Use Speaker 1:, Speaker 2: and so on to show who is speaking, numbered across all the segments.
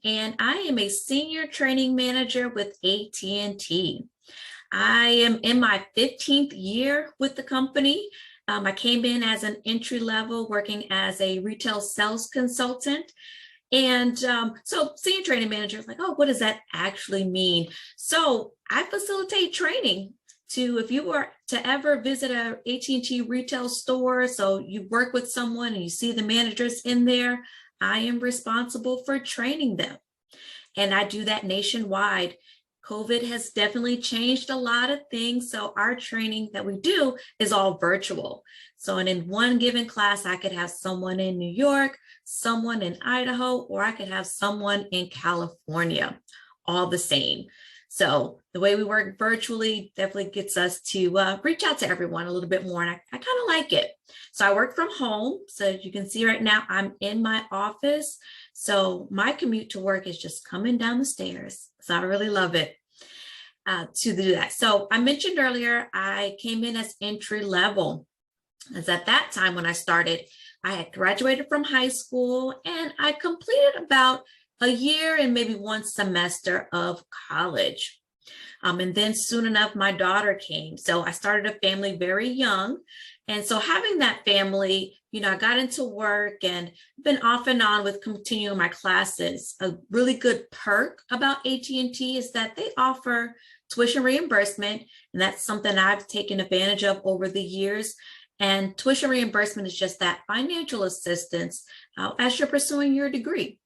Speaker 1: and I am a senior training manager with AT&T. I am in my 15th year with the company. I came in as an entry level working as a retail sales consultant. And so senior training manager is like, oh, what does that actually mean? So I facilitate training to, if you were to ever visit a AT&T retail store, so you work with someone and you see the managers in there, I am responsible for training them. And I do that nationwide. COVID has definitely changed a lot of things. So our training that we do is all virtual. So, and in one given class, I could have someone in New York, someone in Idaho, or I could have someone in California, all the same. So the way we work virtually definitely gets us to reach out to everyone a little bit more. And I kind of like it. So I work from home. So as you can see right now, I'm in my office. So my commute to work is just coming down the stairs. So I really love it to do that. So I mentioned earlier, I came in as entry level. As at that time when I started, I had graduated from high school and I completed about a year and maybe one semester of college. And then soon enough, my daughter came. So I started a family very young. And so having that family, you know, I got into work and been off and on with continuing my classes. A really good perk about AT&T is that they offer tuition reimbursement. And that's something I've taken advantage of over the years. And tuition reimbursement is just that financial assistance as you're pursuing your degree.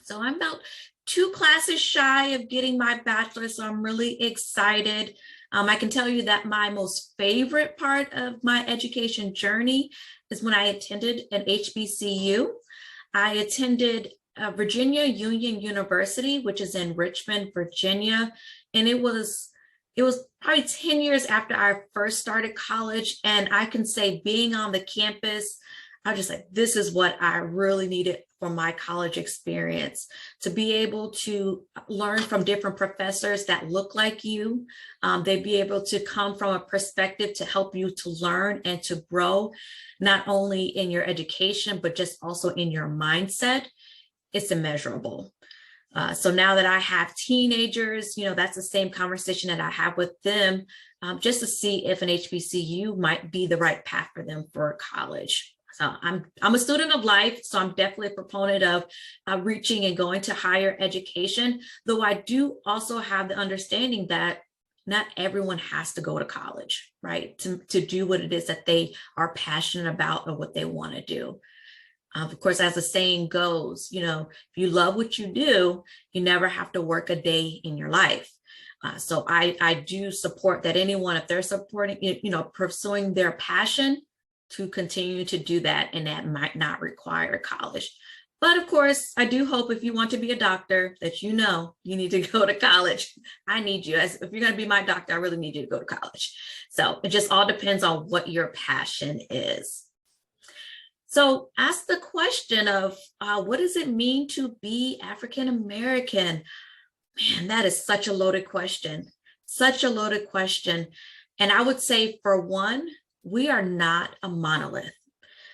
Speaker 1: So I'm about 2 classes shy of getting my bachelor's, so I'm really excited. I can tell you that my most favorite part of my education journey is when I attended an HBCU. I attended Virginia Union University, which is in Richmond, Virginia, and it was probably 10 years after I first started college, and I can say being on the campus, I was just like, this is what I really needed for my college experience, to be able to learn from different professors that look like you. They'd be able to come from a perspective to help you to learn and to grow, not only in your education, but just also in your mindset. It's immeasurable. So now that I have teenagers, you know, that's the same conversation that I have with them, just to see if an HBCU might be the right path for them for college. So I'm a student of life, so I'm definitely a proponent of reaching and going to higher education, though I do also have the understanding that not everyone has to go to college, right, to do what it is that they are passionate about or what they want to do. Of course, as the saying goes, you know, if you love what you do, you never have to work a day in your life. So I do support that anyone, if they're supporting, you know, pursuing their passion, to continue to do that, and that might not require college. But of course, I do hope if you want to be a doctor that you know you need to go to college. I need you. If you're going to be my doctor, I really need you to go to college. So it just all depends on what your passion is. So ask the question of what does it mean to be African American? Man, that is such a loaded question, such a loaded question. And I would say, for one, we are not a monolith,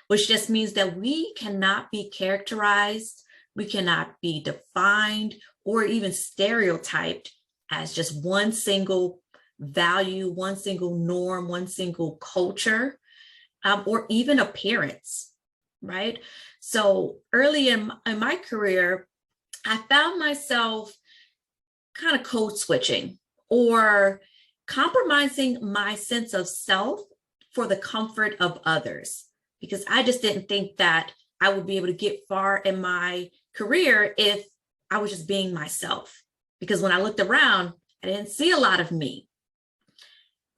Speaker 1: which just means that we cannot be characterized, we cannot be defined or even stereotyped as just one single value, one single norm, one single culture, or even appearance, right? So early in my career, I found myself kind of code switching or compromising my sense of self for the comfort of others, because I just didn't think that I would be able to get far in my career if I was just being myself. Because when I looked around, I didn't see a lot of me.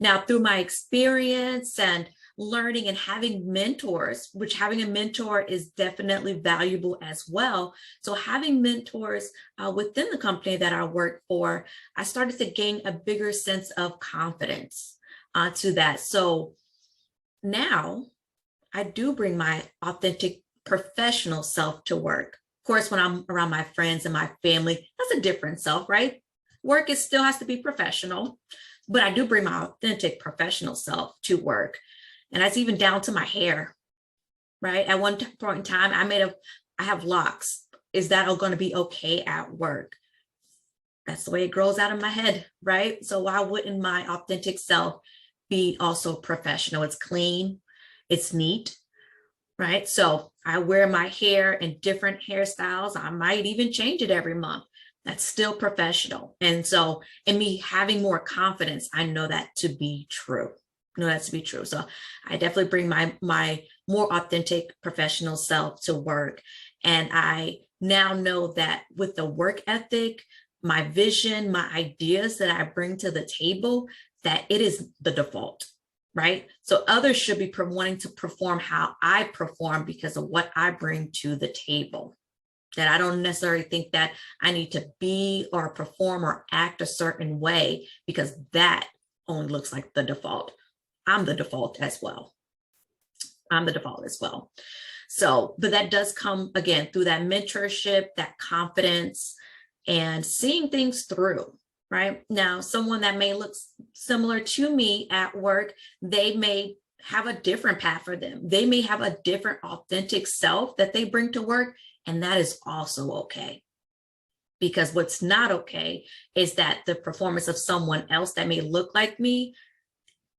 Speaker 1: Now, through my experience and learning and having mentors, which having a mentor is definitely valuable as well. So having mentors within the company that I work for, I started to gain a bigger sense of confidence to that. So now I do bring my authentic professional self to work. Of course, when I'm around my friends and my family, that's a different self, right? Work still has to be professional, but I do bring my authentic professional self to work. And that's even down to my hair, right? At one point in time, I have locks. is that going to be okay at work? That's the way it grows out of my head, right? So why wouldn't my authentic self be also professional? It's clean, it's neat, right? So I wear my hair in different hairstyles. I might even change it every month. That's still professional. And so, in me having more confidence, I know that to be true. I know that to be true. So I definitely bring my more authentic professional self to work. And I now know that with the work ethic, my vision, my ideas that I bring to the table, that it is the default, right? So others should be wanting to perform how I perform because of what I bring to the table. That I don't necessarily think that I need to be or perform or act a certain way because that only looks like the default. I'm the default as well. I'm the default as well. So, but that does come again through that mentorship, that confidence, and seeing things through, right? Now, someone that may look similar to me at work, they may have a different path for them. They may have a different authentic self that they bring to work, and that is also okay. Because what's not okay is that the performance of someone else that may look like me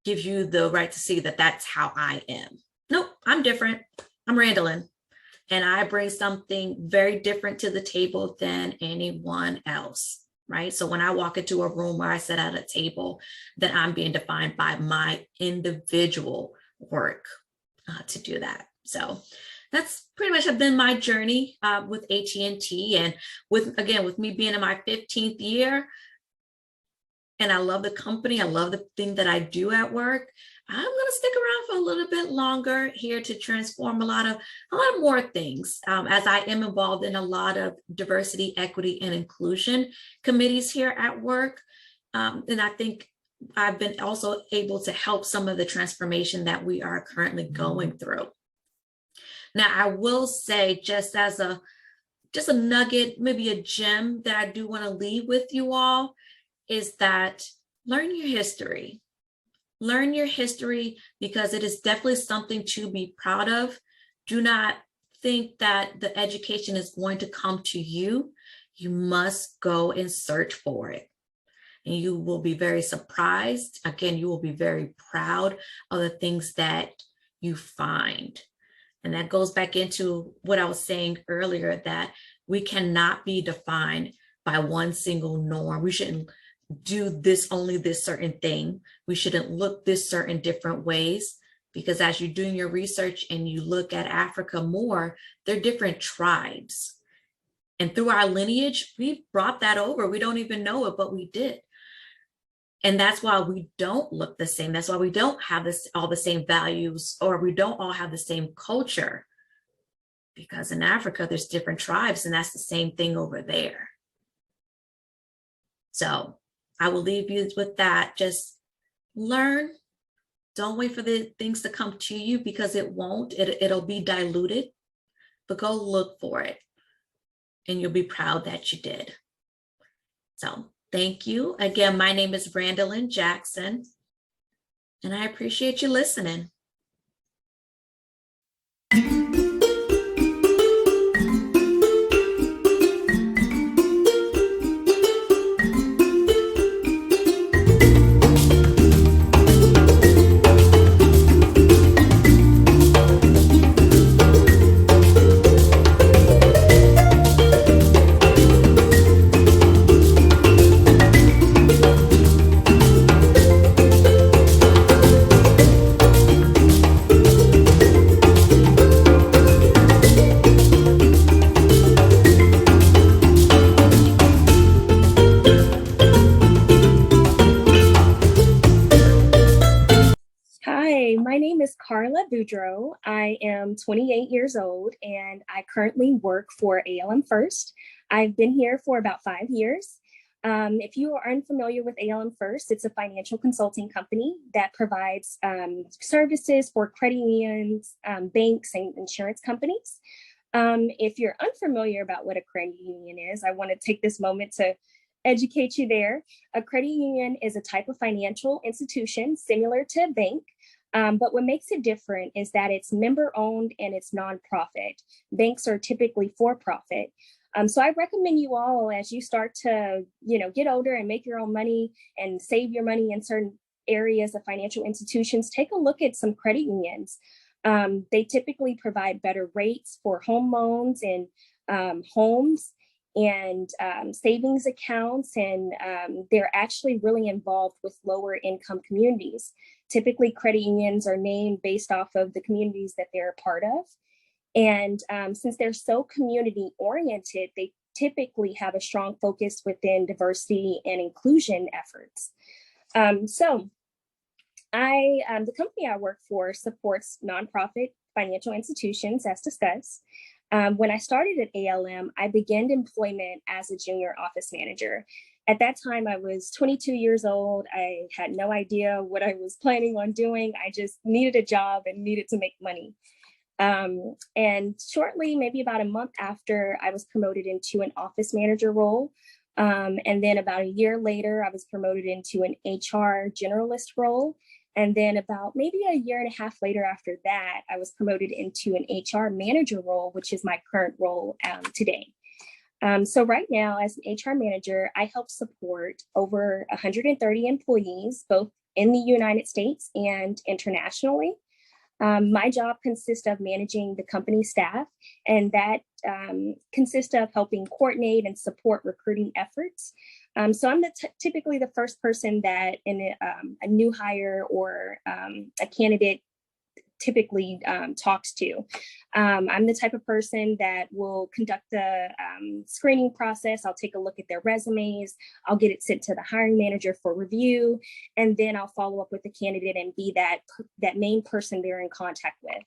Speaker 1: gives you the right to see that that's how I am. Nope, I'm different. I'm Randolyn. And I bring something very different to the table than anyone else, right? So when I walk into a room where I sit at a table, then I'm being defined by my individual work to do that. So that's pretty much been my journey with AT&T, and with me being in my 15th year, and I love the company. I love the thing that I do at work. I'm going to stick around for a little bit longer here to transform a lot of more things, as I am involved in a lot of diversity, equity, and inclusion committees here at work. And I think I've been also able to help some of the transformation that we are currently going through. Now, I will say, just a nugget, maybe a gem that I do want to leave with you all, is that learn your history. Learn your history because it is definitely something to be proud of. Do not think that the education is going to come to you. You must go and search for it. And you will be very surprised. Again, you will be very proud of the things that you find. And that goes back into what I was saying earlier, that we cannot be defined by one single norm. We shouldn't do only this certain thing. We shouldn't look this certain different ways, because as you're doing your research and you look at Africa more, they're different tribes. And through our lineage, we've brought that over. We don't even know it, but we did. And that's why we don't look the same. That's why we don't have all the same values, or we don't all have the same culture. Because in Africa, there's different tribes, and that's the same thing over there. So I will leave you with that. Just learn. Don't wait for the things to come to you, because it won't. It'll be diluted, but go look for it, and you'll be proud that you did. So thank you. Again, my name is Randolyn Jackson, and I appreciate you listening.
Speaker 2: My name is Carla Boudreau. I am 28 years old, and I currently work for ALM First. I've been here for about 5 years. If you are unfamiliar with ALM First, it's a financial consulting company that provides services for credit unions, banks, and insurance companies. If you're unfamiliar about what a credit union is, I want to take this moment to educate you there. A credit union is a type of financial institution similar to a bank. But what makes it different is that it's member owned and it's nonprofit. Banks are typically for profit. So I recommend you all, as you start to, get older and make your own money and save your money in certain areas of financial institutions, take a look at some credit unions. They typically provide better rates for home loans and homes and savings accounts, and they're actually really involved with lower income communities. Typically, credit unions are named based off of the communities that they're a part of. And since they're so community oriented, they typically have a strong focus within diversity and inclusion efforts. So the company I work for supports nonprofit financial institutions, as discussed. When I started at ALM, I began employment as a junior office manager. At that time, I was 22 years old. I had no idea what I was planning on doing. I just needed a job and needed to make money. And shortly, maybe about a month after, I was promoted into an office manager role. And then about a year later, I was promoted into an HR generalist role. And then about maybe a year and a half later after that, I was promoted into an HR manager role, which is my current role today. So right now, as an HR manager, I help support over 130 employees, both in the United States and internationally. My job consists of managing the company staff, and that consists of helping coordinate and support recruiting efforts. So I'm typically the first person that a new hire or a candidate typically talks to. I'm the type of person that will conduct the screening process. I'll take a look at their resumes. I'll get it sent to the hiring manager for review, and then I'll follow up with the candidate and be that main person they're in contact with.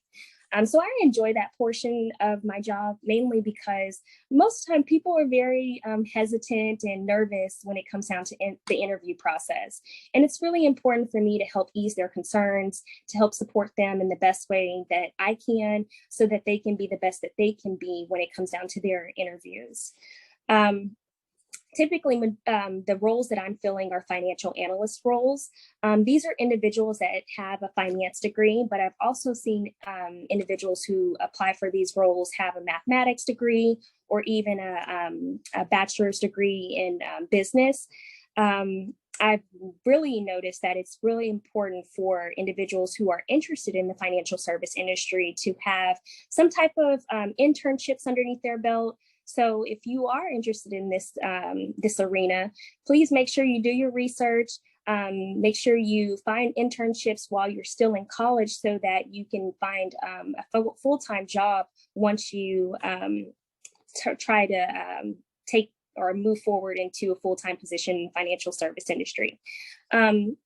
Speaker 2: So I enjoy that portion of my job, mainly because most of the time people are very hesitant and nervous when it comes down to the interview process. And it's really important for me to help ease their concerns, to help support them in the best way that I can, so that they can be the best that they can be when it comes down to their interviews. Typically, the roles that I'm filling are financial analyst roles. These are individuals that have a finance degree, but I've also seen individuals who apply for these roles have a mathematics degree or even a bachelor's degree in business. I've really noticed that it's really important for individuals who are interested in the financial service industry to have some type of internships underneath their belt. So if you are interested in this arena, please make sure you do your research. Make sure you find internships while you're still in college, so that you can find a full-time job once you try to take or move forward into a full-time position in financial service industry.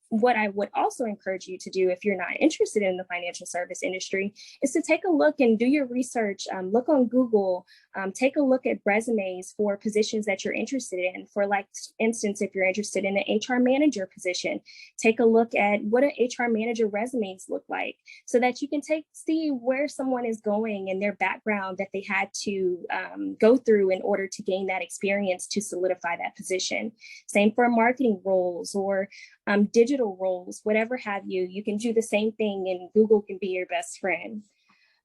Speaker 2: What I would also encourage you to do, if you're not interested in the financial service industry, is to take a look and do your research. Look on Google, take a look at resumes for positions that you're interested in. For like instance, if you're interested in an HR manager position, take a look at what an HR manager resumes look like, so that you can see where someone is going and their background that they had to go through in order to gain that experience to solidify that position. Same for marketing roles or digital roles, whatever have you. You can do the same thing, and Google can be your best friend.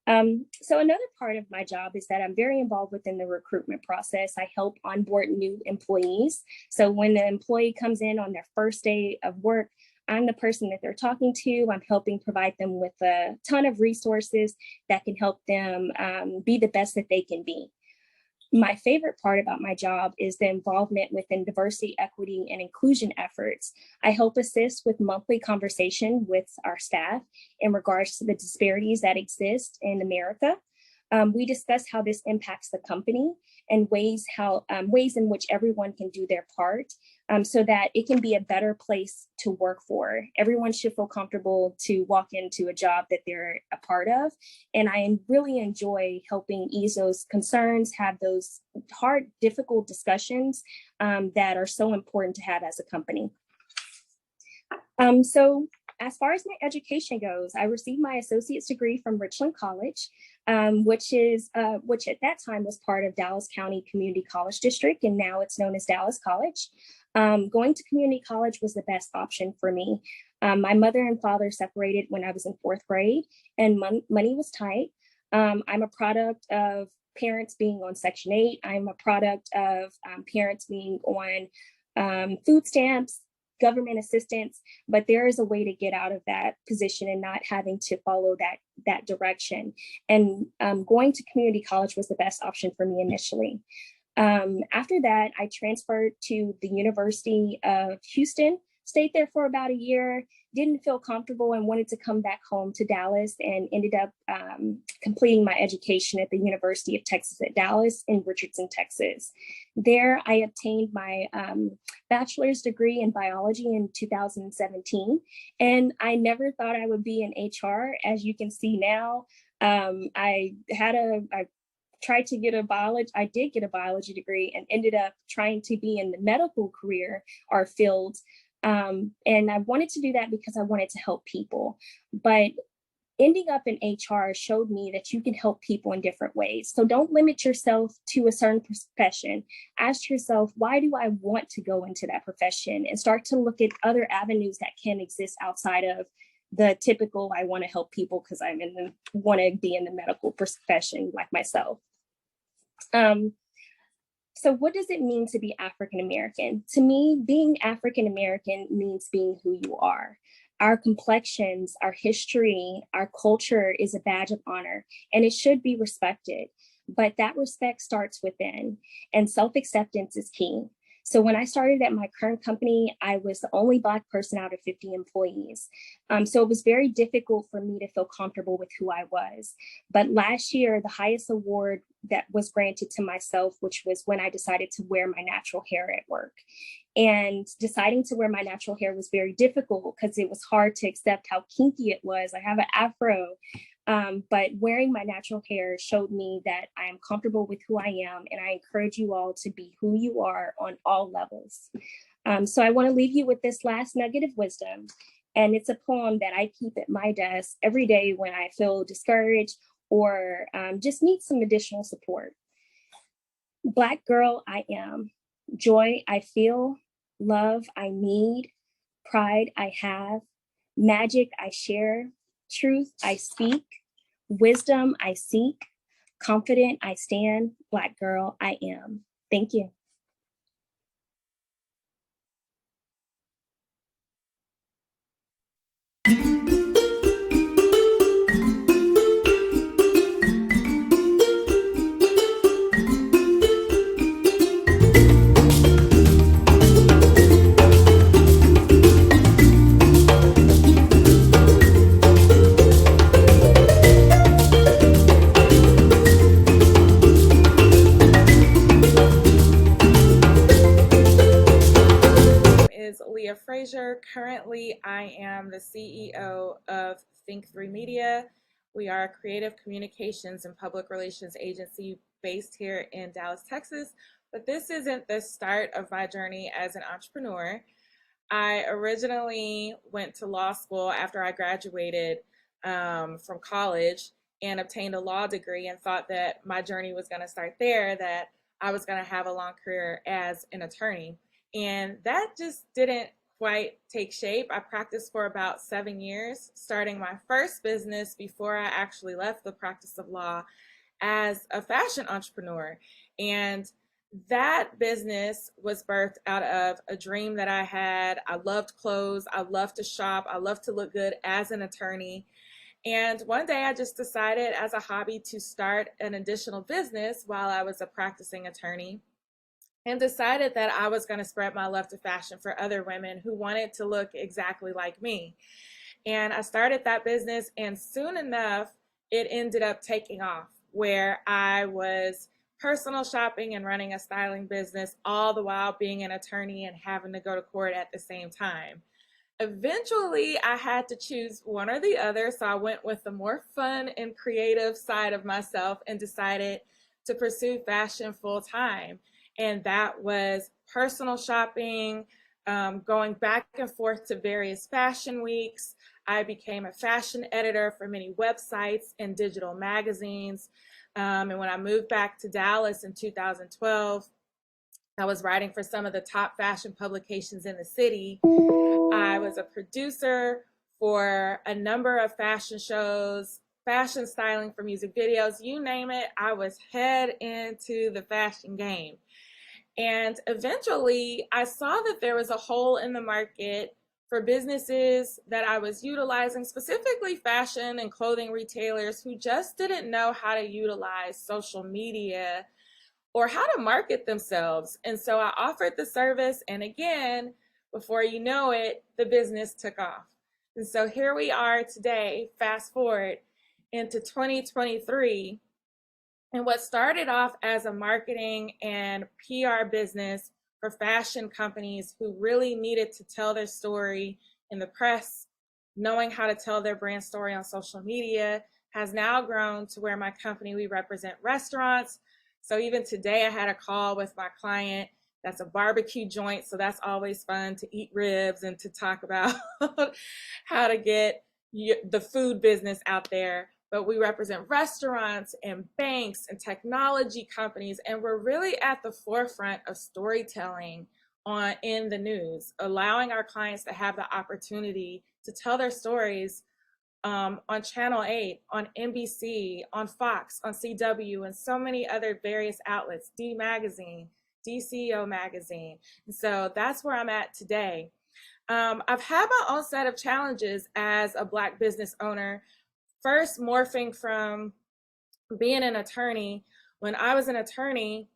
Speaker 2: So another part of my job is that I'm very involved within the recruitment process. I help onboard new employees. So when the employee comes in on their first day of work, I'm the person that they're talking to. I'm helping provide them with a ton of resources that can help them be the best that they can be. My favorite part about my job is the involvement within diversity, equity, and inclusion efforts. I help assist with monthly conversation with our staff in regards to the disparities that exist in America. We discuss how this impacts the company and ways in which everyone can do their part, so that it can be a better place to work for. Everyone should feel comfortable to walk into a job that they're a part of. And I really enjoy helping ease those concerns, have those hard, difficult discussions that are so important to have as a company. So as far as my education goes, I received my associate's degree from Richland College, which at that time was part of Dallas County Community College District, and now it's known as Dallas College. Going to community college was the best option for me. My mother and father separated when I was in fourth grade, and money was tight. I'm a product of parents being on Section 8. I'm a product of parents being on food stamps, government assistance, but there is a way to get out of that position and not having to follow that direction. And going to community college was the best option for me initially. After that, I transferred to the University of Houston, stayed there for about a year, didn't feel comfortable and wanted to come back home to Dallas, and ended up completing my education at the University of Texas at Dallas in Richardson, Texas. There, I obtained my bachelor's degree in biology in 2017, and I never thought I would be in HR. As you can see now, I tried to get a biology, I did get a biology degree and ended up trying to be in the medical career or field. And I wanted to do that because I wanted to help people. But ending up in HR showed me that you can help people in different ways. So don't limit yourself to a certain profession. Ask yourself, why do I want to go into that profession? And start to look at other avenues that can exist outside of the typical, I want to help people because want to be in the medical profession like myself. So what does it mean to be African American? To me, being African American means being who you are. Our complexions, our history, our culture is a badge of honor, and it should be respected. But that respect starts within, and self-acceptance is key. So when I started at my current company, I was the only Black person out of 50 employees. So it was very difficult for me to feel comfortable with who I was. But last year, the highest award that was granted to myself, which was when I decided to wear my natural hair at work. And deciding to wear my natural hair was very difficult because it was hard to accept how kinky it was. I have an afro. But wearing my natural hair showed me that I am comfortable with who I am, and I encourage you all to be who you are on all levels. So I want to leave you with this last nugget of wisdom, and it's a poem that I keep at my desk every day when I feel discouraged or just need some additional support. Black girl I am, joy I feel, love I need, pride I have, magic I share, truth I speak, wisdom I seek, confident I stand, Black girl I am. Thank you.
Speaker 3: Leah Frazier. Currently, I am the CEO of Think3 Media. We are a creative communications and public relations agency based here in Dallas, Texas. But this isn't the start of my journey as an entrepreneur. I originally went to law school after I graduated from college and obtained a law degree and thought that my journey was going to start there, that I was going to have a long career as an attorney. And that just didn't quite take shape. I practiced for about 7 years, starting my first business before I actually left the practice of law as a fashion entrepreneur. And that business was birthed out of a dream that I had. I loved clothes. I loved to shop. I loved to look good as an attorney. And one day I just decided as a hobby to start an additional business while I was a practicing attorney, and decided that I was going to spread my love to fashion for other women who wanted to look exactly like me. And I started that business, and soon enough, it ended up taking off, where I was personal shopping and running a styling business, all the while being an attorney and having to go to court at the same time. Eventually, I had to choose one or the other, so I went with the more fun and creative side of myself and decided to pursue fashion full time. And that was personal shopping, going back and forth to various fashion weeks. I became a fashion editor for many websites and digital magazines. And when I moved back to Dallas in 2012, I was writing for some of the top fashion publications in the city. I was a producer for a number of fashion shows, fashion styling for music videos, you name it, I was head into the fashion game. And eventually I saw that there was a hole in the market for businesses that I was utilizing, specifically fashion and clothing retailers who just didn't know how to utilize social media or how to market themselves. And so I offered the service, and again, before you know it, the business took off. And so here we are today, fast forward into 2023. And what started off as a marketing and PR business for fashion companies who really needed to tell their story in the press, knowing how to tell their brand story on social media, has now grown to where my company, we represent restaurants. So even today I had a call with my client that's a barbecue joint. So that's always fun to eat ribs and to talk about how to get the food business out there. But we represent restaurants and banks and technology companies, and we're really at the forefront of storytelling in the news, allowing our clients to have the opportunity to tell their stories on Channel 8, on NBC, on Fox, on CW, and so many other various outlets, D Magazine, DCO Magazine. And so that's where I'm at today. I've had my own set of challenges as a Black business owner. First, morphing from being an attorney. When I was an attorney,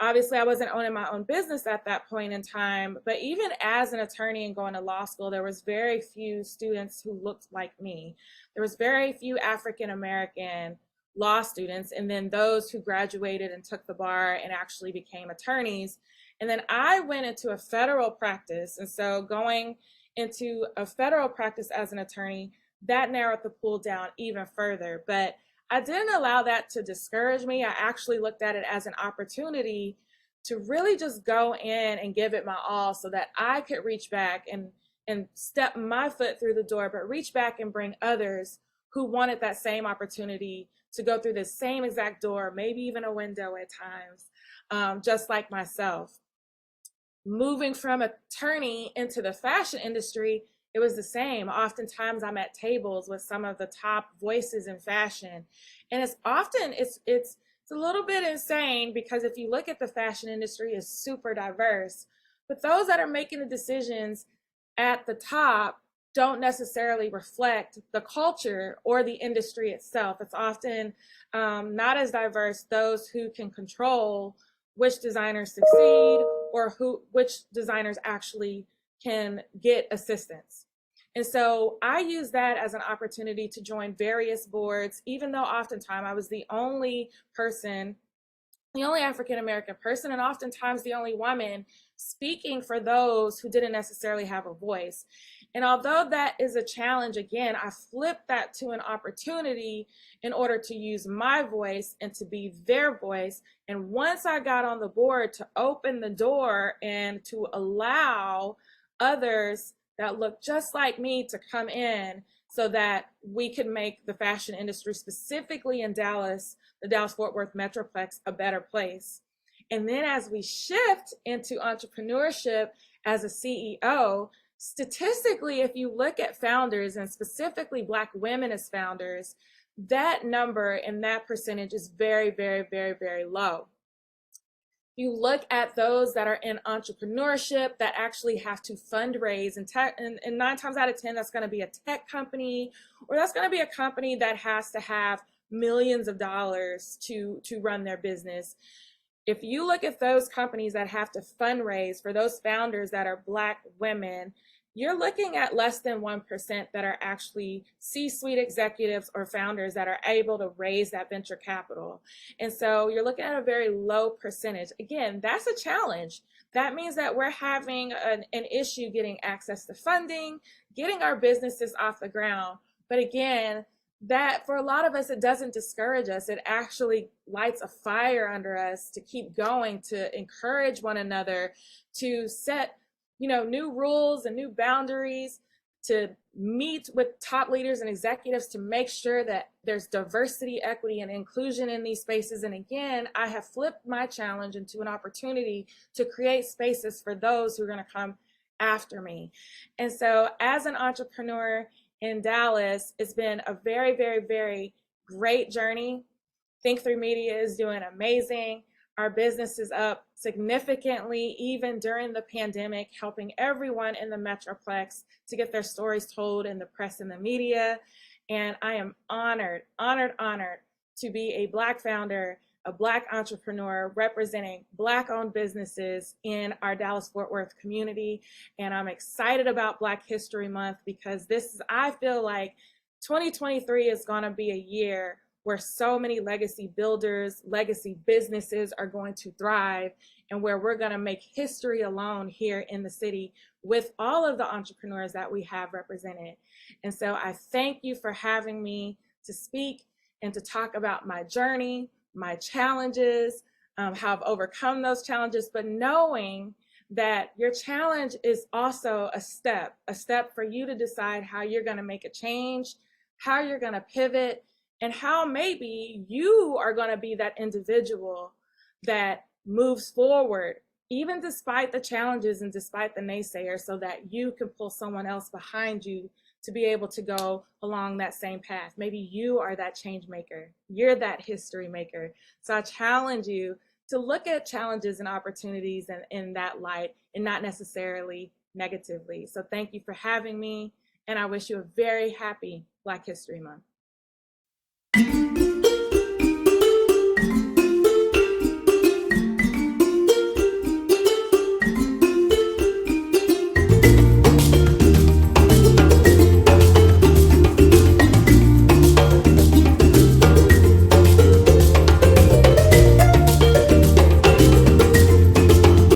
Speaker 3: obviously I wasn't owning my own business at that point in time, but even as an attorney and going to law school, there was very few students who looked like me. There was very few African American law students, and then those who graduated and took the bar and actually became attorneys. And then I went into a federal practice, and so going into a federal practice as an attorney, that narrowed the pool down even further. But I didn't allow that to discourage me. I actually looked at it as an opportunity to really just go in and give it my all so that I could reach back and step my foot through the door, but reach back and bring others who wanted that same opportunity to go through the same exact door, maybe even a window at times, just like myself. Moving from attorney into the fashion industry, it was the same. Oftentimes I'm at tables with some of the top voices in fashion. And it's a little bit insane because if you look at the fashion industry, it's super diverse. But those that are making the decisions at the top don't necessarily reflect the culture or the industry itself. It's often not as diverse, those who can control which designers succeed or which designers actually can get assistance. And so I use that as an opportunity to join various boards, even though oftentimes I was the only person, the only African-American person, and oftentimes the only woman speaking for those who didn't necessarily have a voice. And although that is a challenge, again, I flipped that to an opportunity in order to use my voice and to be their voice. And once I got on the board, to open the door and to allow others that look just like me to come in so that we could make the fashion industry, specifically in Dallas, the Dallas-Fort Worth Metroplex, a better place. And then as we shift into entrepreneurship as a CEO, statistically, if you look at founders and specifically Black women as founders, that number and that percentage is very, very, very, very low. You look at those that are in entrepreneurship that actually have to fundraise, and 9 times out of 10, that's going to be a tech company, or that's going to be a company that has to have millions of dollars to run their business. If you look at those companies that have to fundraise for those founders that are Black women, you're looking at less than 1% that are actually C-suite executives or founders that are able to raise that venture capital. And so you're looking at a very low percentage. Again, that's a challenge. That means that we're having an issue getting access to funding, getting our businesses off the ground. But again, that for a lot of us, it doesn't discourage us. It actually lights a fire under us to keep going, to encourage one another, to set new rules and new boundaries, to meet with top leaders and executives to make sure that there's diversity, equity, and inclusion in these spaces. And again, I have flipped my challenge into an opportunity to create spaces for those who are going to come after me. And so as an entrepreneur in Dallas, it's been a very, very, very great journey. Think3 Media is doing amazing. Our business is up significantly, even during the pandemic, helping everyone in the Metroplex to get their stories told in the press and the media. And I am honored to be a Black founder, a Black entrepreneur representing Black-owned businesses in our Dallas-Fort Worth community. And I'm excited about Black History Month because I feel like 2023 is going to be a year where so many legacy builders, legacy businesses are going to thrive, and where we're going to make history alone here in the city with all of the entrepreneurs that we have represented. And so I thank you for having me to speak and to talk about my journey, my challenges, how I've overcome those challenges, but knowing that your challenge is also a step for you to decide how you're going to make a change, how you're going to pivot, and how maybe you are going to be that individual that moves forward, even despite the challenges and despite the naysayers, so that you can pull someone else behind you to be able to go along that same path. Maybe you are that change maker. You're that history maker. So I challenge you to look at challenges and opportunities in that light and not necessarily negatively. So thank you for having me, and I wish you a very happy Black History Month.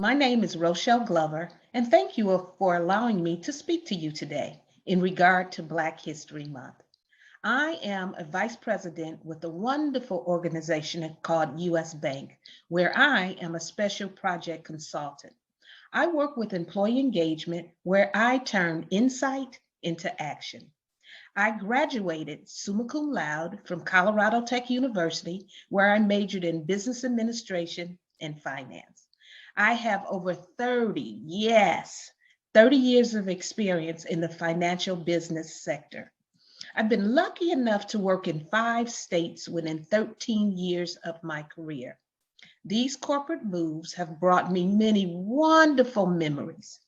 Speaker 4: My name is Rochelle Glover, and thank you for allowing me to speak to you today in regard to Black History Month. I am a vice president with a wonderful organization called US Bank, where I am a special project consultant. I work with employee engagement where I turn insight into action. I graduated summa cum laude from Colorado Tech University, where I majored in business administration and finance. I have over 30 years of experience in the financial business sector. I've been lucky enough to work in 5 states within 13 years of my career. These corporate moves have brought me many wonderful memories,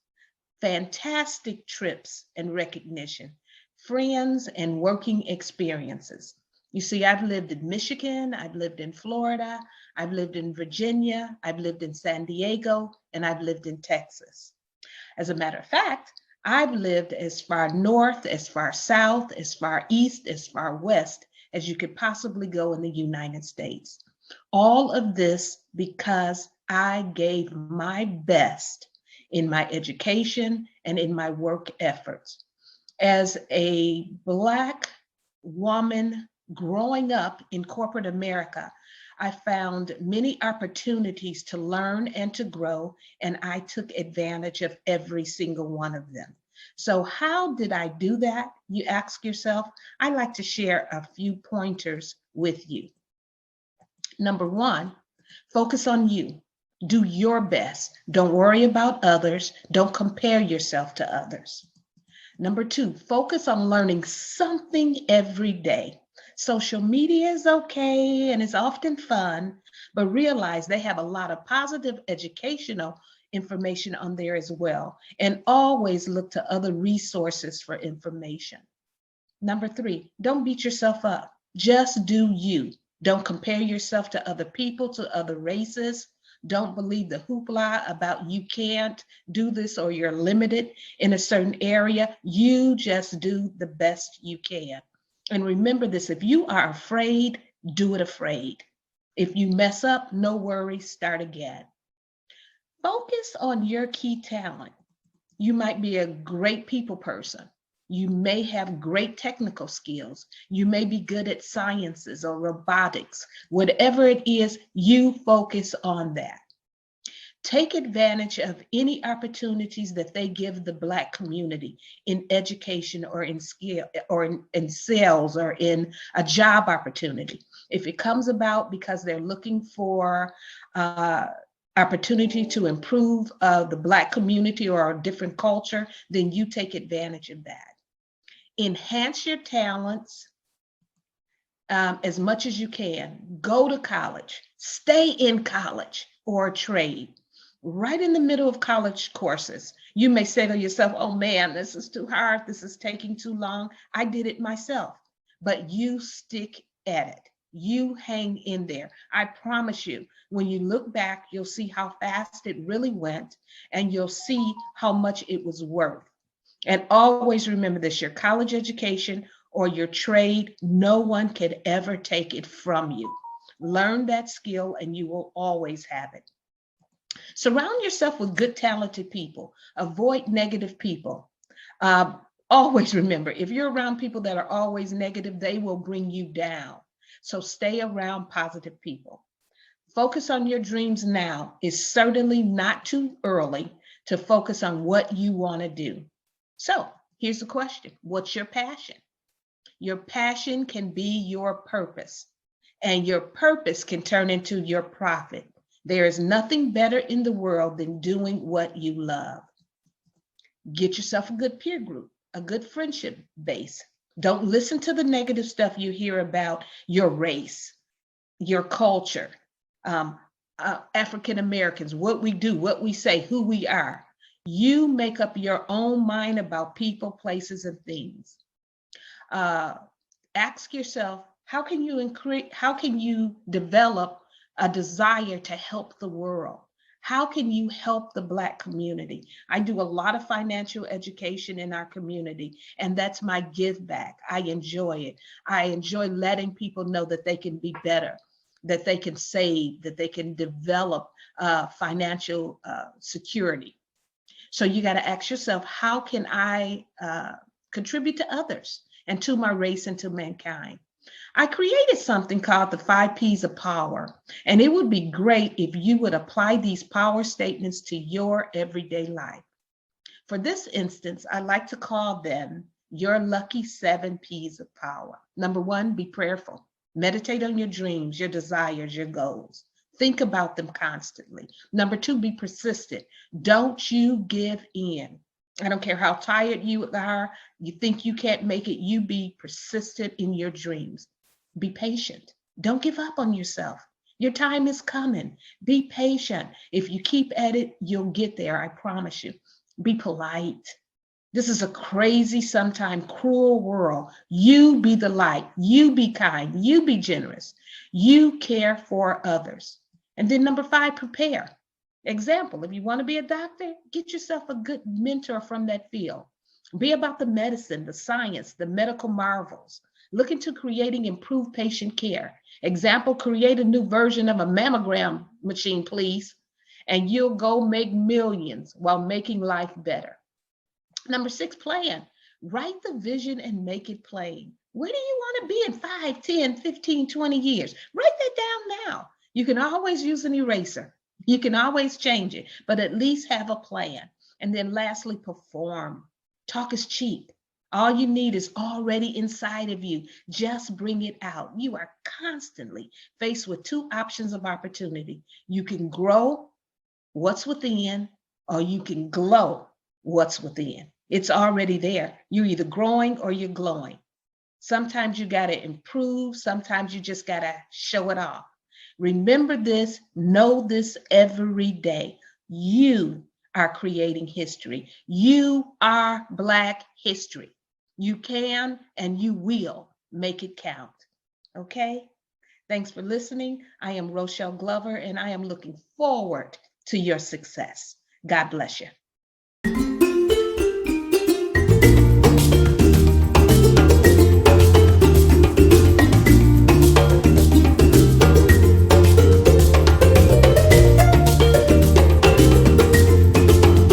Speaker 4: fantastic trips and recognition, friends and working experiences. You see, I've lived in Michigan, I've lived in Florida, I've lived in Virginia, I've lived in San Diego, and I've lived in Texas. As a matter of fact, I've lived as far north, as far south, as far east, as far west as you could possibly go in the United States. All of this because I gave my best in my education and in my work efforts. As a Black woman growing up in corporate America, I found many opportunities to learn and to grow, and I took advantage of every single one of them. So how did I do that? You ask yourself. I like to share a few pointers with you. Number 1, focus on you. Do your best. Don't worry about others. Don't compare yourself to others. Number 2, focus on learning something every day. Social media is okay and it's often fun, but realize they have a lot of positive educational information on there as well. And always look to other resources for information. Number 3, don't beat yourself up. Just do you. Don't compare yourself to other people, to other races. Don't believe the hoopla about you can't do this or you're limited in a certain area. You just do the best you can. And remember this, if you are afraid, do it afraid. If you mess up, no worries, start again. Focus on your key talent. You might be a great people person. You may have great technical skills. You may be good at sciences or robotics. Whatever it is, you focus on that. Take advantage of any opportunities that they give the Black community in education or in skill or in sales or in a job opportunity. If it comes about because they're looking for opportunity to improve the Black community or a different culture, then you take advantage of that. Enhance your talents, as much as you can. Go to college, stay in college or a trade. Right in the middle of college courses, you may say to yourself, oh man, this is too hard. This is taking too long. I did it myself, but you stick at it. You hang in there. I promise you, when you look back, you'll see how fast it really went, and you'll see how much it was worth. And always remember this, your college education or your trade, no one could ever take it from you. Learn that skill and you will always have it. Surround yourself with good, talented people. Avoid negative people. Always remember, if you're around people that are always negative, they will bring you down. So stay around positive people. Focus on your dreams now. It's certainly not too early to focus on what you want to do. So here's the question. What's your passion? Your passion can be your purpose, and your purpose can turn into your profit. There is nothing better in the world than doing what you love. Get yourself a good peer group, a good friendship base. Don't listen to the negative stuff you hear about your race, your culture, African Americans, what we do, what we say, who we are. You make up your own mind about people, places, and things. Ask yourself, how can you develop a desire to help the world? How can you help the Black community? I do a lot of financial education in our community, and that's my give back. I enjoy it. I enjoy letting people know that they can be better, that they can save, that they can develop financial security. So you got to ask yourself, how can I contribute to others and to my race and to mankind? I created something called the 5 P's of Power, and it would be great if you would apply these power statements to your everyday life. For this instance, I like to call them your lucky 7 P's of power. Number 1, be prayerful. Meditate on your dreams, your desires, your goals. Think about them constantly. Number 2, be persistent. Don't you give in. I don't care how tired you are, you think you can't make it, you be persistent in your dreams. Be patient. Don't give up on yourself. Your time is coming. Be patient. If you keep at it, you'll get there, I promise you. Be polite. This is a crazy, sometimes cruel world. You be the light. You be kind. You be generous. You care for others. And then number 5, prepare. Example, if you want to be a doctor, get yourself a good mentor from that field. Be about the medicine, the science, the medical marvels. Look into creating improved patient care. Example, create a new version of a mammogram machine, please, and you'll go make millions while making life better. Number 6, plan. Write the vision and make it plain. Where do you want to be in 5, 10, 15, 20 years? Write that down now. You can always use an eraser. You can always change it, but at least have a plan. And then lastly, perform. Talk is cheap. All you need is already inside of you. Just bring it out. You are constantly faced with 2 options of opportunity. You can grow what's within, or you can glow what's within. It's already there. You're either growing or you're glowing. Sometimes you got to improve. Sometimes you just got to show it off. Remember this, know this every day. You are creating history. You are Black history. You can and you will make it count. Okay? Thanks for listening. I am Rochelle Glover, and I am looking forward to your success. God bless you.